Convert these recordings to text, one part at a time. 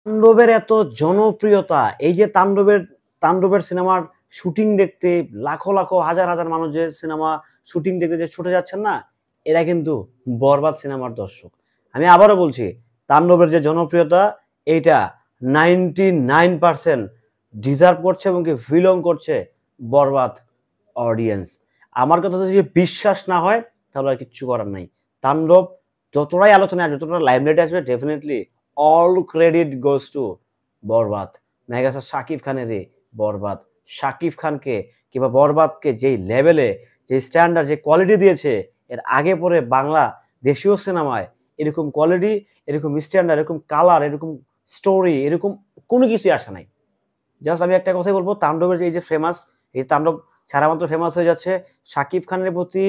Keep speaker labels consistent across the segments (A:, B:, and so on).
A: তাণ্ডবের এত জনপ্রিয়তা, এই যে তাণ্ডবের সিনেমার শুটিং দেখতে লাখো লাখো হাজার হাজার মানুষ যে সিনেমা শুটিং দেখতে যে ছুটে যাচ্ছেন না, এরা কিন্তু বরবাদ সিনেমার দর্শক। আমি আবারও বলছি, তাণ্ডবের যে জনপ্রিয়তা, এইটা 99% ডিজার্ভ করছে এবং কি বিলং করছে বরবাদ অডিয়েন্স। আমার কথা যদি বিশ্বাস না হয় তাহলে আর কিচ্ছু করার নাই। তাণ্ডব যতটাই আলোচনায় আসবে, যতটা লাইমলাইটে আসবে, definitely all credit goes to Borbaad. Megastar Shakib খানের বরবাদ। শাকিব খানকে কিংবা বরবাদকে যেই লেভেলে, যে স্ট্যান্ডার্ড, যে কোয়ালিটি দিয়েছে, এর আগে পরে বাংলা দেশীয় সিনেমায় এরকম কোয়ালিটি, এরকম স্ট্যান্ডার্ড, এরকম কালার, এরকম স্টোরি, এরকম কোনো কিছুই আসে নাই। জাস্ট আমি একটা কথাই বলবো, তাণ্ডবের এই যে ফেমাস, এই তাণ্ডব ছাড়া মাত্র ফেমাস হয়ে যাচ্ছে শাকিব খানের প্রতি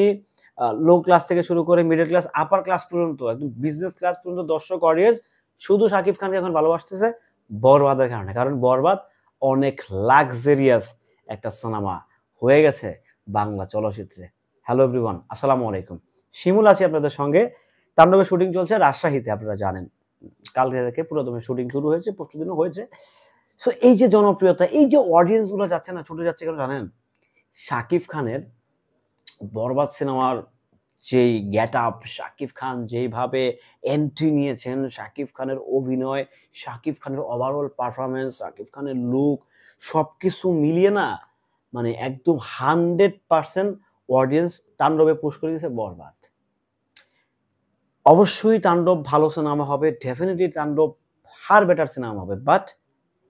A: লো ক্লাস থেকে শুরু করে মিডল ক্লাস, আপার ক্লাস পর্যন্ত, একদম বিজনেস ক্লাস পর্যন্ত দর্শক অডিয়েন্স শুধু শাকিব খানকে এখন ভালোবাসতেছে বরবাদের কারণে। কারণ বরবাদ অনেক লাক্সারিয়াস একটা সিনেমা হয়ে গেছে বাংলা চলচ্চিত্রে। হ্যালো এভরিওয়ান, আসসালামু আলাইকুম। শিমুল আছি আপনাদের সঙ্গে। তাণ্ডবের শুটিং চলছে রাজশাহীতে, আপনারা জানেন। কালকে থেকে পুরোদমে শুটিং শুরু হয়েছে, পরশু দিনও হয়েছে। সো এই যে জনপ্রিয়তা, এই যে অডিয়েন্স গুলো যাচ্ছে না, ছুটে যাচ্ছে কেন জানেন? শাকিব খানের বরবাদ সিনেমার যেই গেট আপ, শাকিব খান যেইভাবে এন্ট্রি নিয়েছেন, শাকিব খানের অভিনয়, শাকিব খানের ওভারঅল পারফরমেন্স, শাকিব খানের লুক, সবকিছু মিলিয়ে না, মানে একদম 100% অডিয়েন্স তাণ্ডবে পুশ করে দিয়েছে বরবাদ। অবশ্যই তাণ্ডব ভালো সিনেমা হবে, ডেফিনেটলি তাণ্ডব হার বেটার সিনেমা হবে, বাট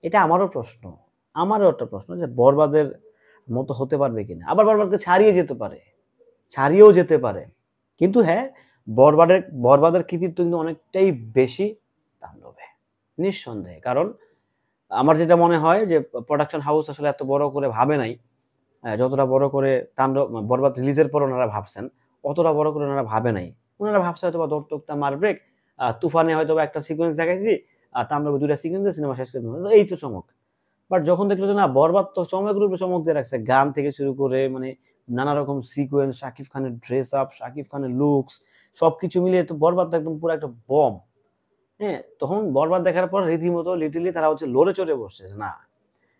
A: এটা আমারও একটা প্রশ্ন যে বরবাদের মতো হতে পারবে কিনা। আবার বরবাদকে ছাড়িয়েও যেতে পারে। কিন্তু হ্যাঁ, বরবাদের কৃতিত্ব কিন্তু অনেকটাই বেশি তাণ্ডবে, নিঃসন্দেহে। কারণ আমার যেটা মনে হয় যে প্রোডাকশন হাউস আসলে এত বড় করে ভাবে নাই। যতটা বড় করে বরবাদ রিলিজের পর ওনারা ভাবছেন, অতটা বড় করে ওনারা ভাবে নাই। ওনারা ভাবছে হয়তো বা দর্তকতা মারব্রেক, তুফানে হয়তো একটা সিকোয়েন্স দেখাইছি, তাণ্ডবে 2টা সিকোয়েন্সে সিনেমা শেষ করে দিল, এই তো চমক। বাট যখন দেখলো যে না, বরবাদ তো চমকের উপরে চমক দিয়ে রাখছে, গান থেকে শুরু করে মানে নানা রকম সিকোয়েন্স, শাকিব খানের ড্রেস আপ, শাকিব খানের লুকস, সবকিছু মিলিয়ে তো বরবাদ তো একদম পুরো একটা বম। হ্যাঁ, তখন বরবাদ দেখার পর রীতিমতো লিটারলি তারা হচ্ছে লড়ে চড়ে বসছে না,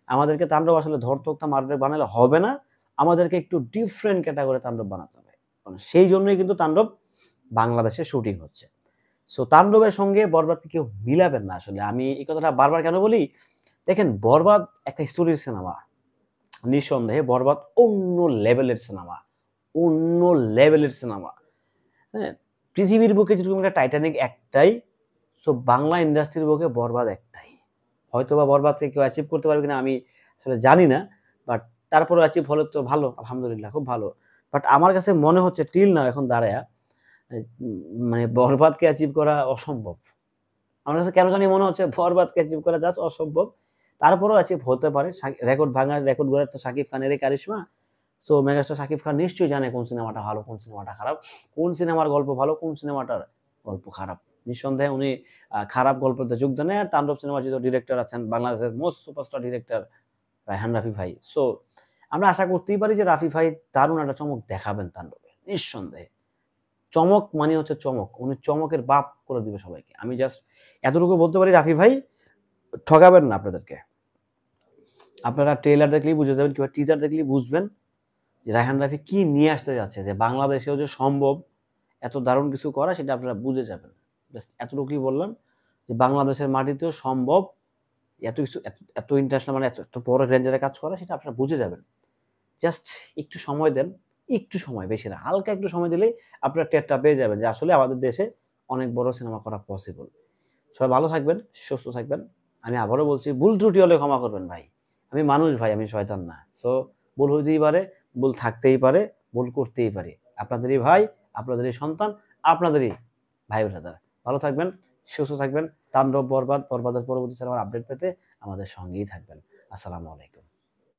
A: আমাদেরকে তাণ্ডব আসলে ধর্তকতা মারবে বানালে হবে না, আমাদেরকে একটু ডিফারেন্ট ক্যাটাগরি তাণ্ডব বানাতে হবে। সেই জন্যই কিন্তু তাণ্ডব বাংলাদেশে শুটিং হচ্ছে। সো তাণ্ডবের সঙ্গে বরবাদকে কেউ মিলাবেন না। আসলে আমি এই কথাটা বারবার কেন বলি, দেখেন, বরবাদ একটা স্টোরির সিনেমা, নিঃসন্দেহে বরবাদ অন্য লেভেলের সিনেমা। হ্যাঁ, পৃথিবীর বুকে যেরকম একটা টাইটানিক একটাই, সো বাংলা ইন্ডাস্ট্রির বুকে বরবাদ একটাই। হয়তো বা বরবাদকে কেউ অ্যাচিভ করতে পারবে কিনা আমি আসলে জানি না, বাট তারপরে অ্যাচিভ হলে তো ভালো, আলহামদুলিল্লাহ, খুব ভালো। বাট আমার কাছে মনে হচ্ছে টিল না এখন দাঁড়ায়া, মানে বরবাদকে অ্যাচিভ করা অসম্ভব। আমার কাছে কেন জানি মনে হচ্ছে বরবাদকে অ্যাচিভ করা জাস্ট অসম্ভব। তারপরেও অ্যাচিভ হতে পারে। রেকর্ড ভাঙার, রেকর্ড গড়ার তো শাকিব খানেরই কারিশমা। সো মেগাস্টার শাকিব খান নিশ্চয়ই জানে কোন সিনেমাটা ভালো, কোন সিনেমাটা খারাপ, কোন সিনেমার গল্প ভালো, কোন সিনেমাটার গল্প খারাপ। নিঃসন্দেহে উনি খারাপ গল্পতে যোগ দেন। আর তাণ্ডব সিনেমার যে ডিরেক্টর আছেন, বাংলাদেশের most superstar director Raihan Rafi ভাই। সো আমরা আশা করতেই পারি যে রাফি ভাই দারুণ একটা চমক দেখাবেন তাণ্ডবে, নিঃসন্দেহে। চমক মানে হচ্ছে চমক, উনি চমকের বাপ করে দিবে সবাইকে। আমি জাস্ট এতটুকু বলতে পারি, রাফি ভাই ঠকাবেন না আপনাদেরকে। আপনারা ট্রেলার দেখলেই বুঝে যাবেন, কিংবা টিজার দেখলেই বুঝবেন যে রায়হান রাফি কি নিয়ে আসতে যাচ্ছে, যে বাংলাদেশেও যে সম্ভব এত দারুণ কিছু করা, সেটা আপনারা বুঝে যাবেন। জাস্ট এতটুকুই বললাম যে বাংলাদেশের মাটিতেও সম্ভব এত কিছু, এত ইন্টারন্যাশনাল, মানে এত বড় রেঞ্জের কাজ করা, সেটা আপনারা বুঝে যাবেন। জাস্ট একটু সময় দেন, একটু সময়, বেশি না, হালকা একটু সময় দিলেই আপনারা টেরটা পেয়ে যাবেন যে আসলে আমাদের দেশে অনেক বড় সিনেমা করা পসিবল। সবাই ভালো থাকবেন, সুস্থ থাকবেন। আমি আবারও বলছি, ভুল ত্রুটি হলে ক্ষমা করবেন ভাই। আমি মানুষ ভাই, আমি শয়তান না। সো ভুল হইতেই পারে, ভুল থাকতেই পারে, ভুল করতেই পারি। আপনাদেরই ভাই, আপনাদেরই সন্তান, আপনাদেরই ভাই ব্রাদার। ভালো থাকবেন, সুস্থ থাকবেন। তাণ্ডব বরবাদের পরবর্তী সিনেমার আপডেট পেতে আমাদের সঙ্গেই থাকবেন। আসসালামু আলাইকুম।